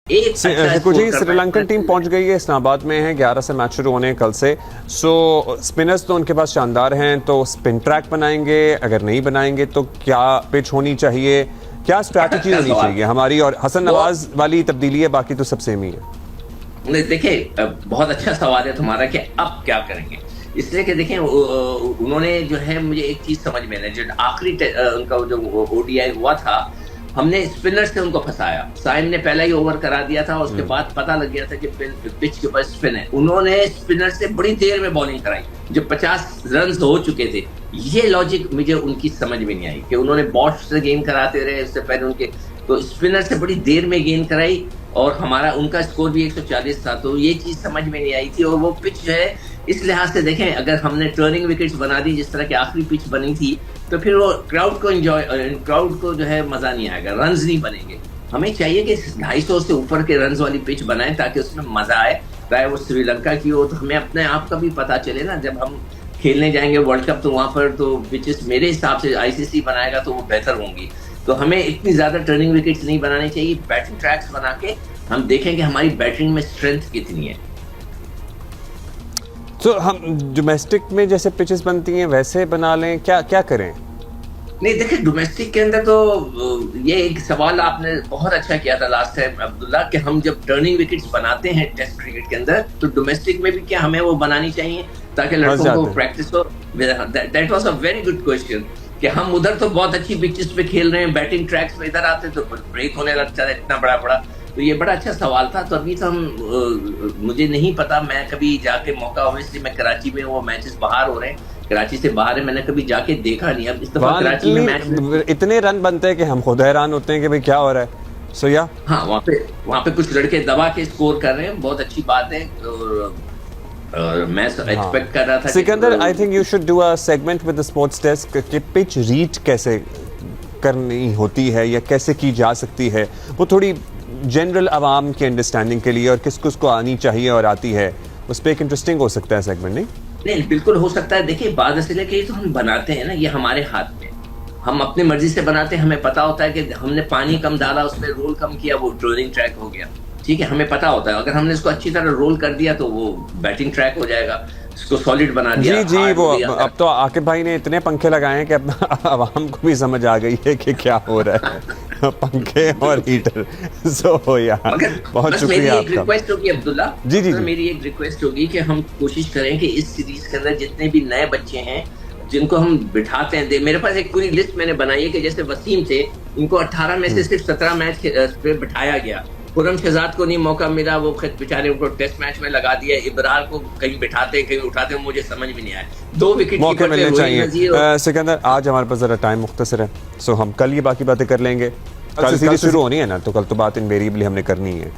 कुछ ही श्रीलंकन टीम पहुंच गई है, इस्लामाबाद में है, 11 से मैच शुरू होने कल से। सो स्पिनर्स तो उनके पास शानदार हैं, तो स्पिन ट्रैक बनाएंगे, अगर नहीं बनाएंगे तो क्या पिच होनी चाहिए, क्या स्ट्रैटेजी होनी चाहिए हमारी? और हसन नवाज वाली तब्दीली है, बाकी तो सब सेम ही है। देखिए, बहुत अच्छा सवाल है तुम्हारा कि अब क्या करेंगे। इसलिए कि देखें, उन्होंने जो है, मुझे एक चीज समझ में नहीं, जो आखिरी उनका जो ओडीआई हुआ था, हमने स्पिनर से उनको फंसाया। साइम ने पहला ही ओवर करा दिया था, उसके बाद पता लग गया था कि पिच के ऊपर स्पिन है। उन्होंने स्पिनर से बड़ी देर में बॉलिंग कराई जब 50 रन हो चुके थे। ये लॉजिक मुझे उनकी समझ में नहीं आई कि उन्होंने बॉट से गेंद कराते रहे, इससे पहले उनके तो स्पिनर से बड़ी देर में गेंद कराई और उनका स्कोर भी 140 था। तो ये चीज समझ में नहीं आई थी। और वो पिच जो है, इस लिहाज से देखें, अगर हमने टर्निंग विकेट्स बना दी जिस तरह की आखिरी पिच बनी थी, तो फिर वो क्राउड को जो है मजा नहीं आएगा, रन्स नहीं बनेंगे। हमें चाहिए कि 250 से ऊपर के रन्स वाली पिच बनाएं ताकि उसमें मजा आए, चाहे वो श्रीलंका की हो। तो हमें अपने आप का भी पता चले ना, जब हम खेलने जाएंगे वर्ल्ड कप, तो वहां पर तो पिचेस मेरे हिसाब से आईसीसी बनाएगा तो वो बेहतर होंगी। तो हमें इतनी ज्यादा टर्निंग विकेट्स नहीं बनानी चाहिए, बैटिंग ट्रैक्स बना के हम देखेंगे हमारी बैटिंग में स्ट्रेंथ कितनी है। तो हम डोमेस्टिक में जैसे पिचेस बनती हैं वैसे बना लें, क्या करें? नहीं, देखिए, डोमेस्टिक के अंदर तो ये एक सवाल आपने बहुत अच्छा किया था लास्ट टाइम अब्दुल्ला, कि हम जब टर्निंग विकेट्स बनाते हैं टेस्ट क्रिकेट के अंदर, तो डोमेस्टिक में भी क्या हमें वो बनानी चाहिए ताकि लड़कों को प्रैक्टिस हो। That was a very good question कि हम उधर तो बहुत अच्छी पिचेस पे खेल रहे हैं, बैटिंग ट्रैक्स पे इधर आते तो ब्रेक होने लगता है इतना बड़ा। तो ये बड़ा अच्छा सवाल था। तो अभी तो मुझे नहीं पता, मैं कभी जाके मौका, ऑब्वियसली मैं कराची में, वो मैचेस बाहर हो रहे हैं, कराची से बाहर है, मैंने कभी जाके देखा नहीं। अब इस दफा कराची में मैच इतने रन बनते हैं कि हम खुद हैरान होते हैं कि भाई क्या हो रहा है। सो या हाँ, वहाँ पे कुछ लड़के दबा के स्कोर कर रहे हैं, बहुत अच्छी बात है। और मैं एक्सपेक्ट कर रहा था Sikandar, I think you should do a segment with the sports desk कि पिच रीड कैसे करनी होती है या कैसे की जा सकती है, वो थोड़ी जनरल आवाम की अंडरस्टैंडिंग के लिए, और किस को आनी चाहिए और आती है, उस पर एक इंटरेस्टिंग हो सकता है सेगमेंट। नहीं, बिल्कुल हो सकता है। देखिए, बात असल है कि तो हम बनाते हैं ना, ये हमारे हाथ में, हम अपनी मर्जी से बनाते हैं। हमें पता होता है कि हमने पानी कम डाला, उसमें रोल कम किया, वो टर्निंग ट्रैक हो गया। ठीक है, हमें पता होता है। अगर हमने इसको अच्छी तरह रोल कर दिया तो वो बैटिंग ट्रैक हो जाएगा, इसको सॉलिड बना दिया। जी, वो अब तो आकिब भाई ने इतने पंखे लगाए हैं कि अब आवाम को भी समझ आ गई है कि क्या हो रहा है। पंखे और हीटर। सो यार, बहुत शुक्रिया आपका। मेरी रिक्वेस्ट होगी अब्दुल्ला, जी, मेरी एक रिक्वेस्ट होगी कि हम कोशिश करें कि इस सीरीज के अंदर जितने भी नए बच्चे हैं जिनको हम बिठाते हैं, मेरे पास एक पूरी लिस्ट मैंने बनाई है कि जैसे वसीम थे, इनको 18 में से सिर्फ 17 मैच पे बिठाया गया। खुरम शहजाद को नहीं मौका मिला, वो बेचारे उनको टेस्ट मैच में लगा दिया। इब्रार को कहीं बिठाते कहीं उठाते, मुझे समझ में नहीं आया। 2 विकेट मौके मिलने चाहिए। सिकंदर, आज हमारे पास जरा टाइम मुख्तसर है, सो हम कल ये बाकी बातें कर लेंगे। कल सीरीज शुरू होनी है ना, तो कल तो बात इनवेरिएबली हमने करनी है।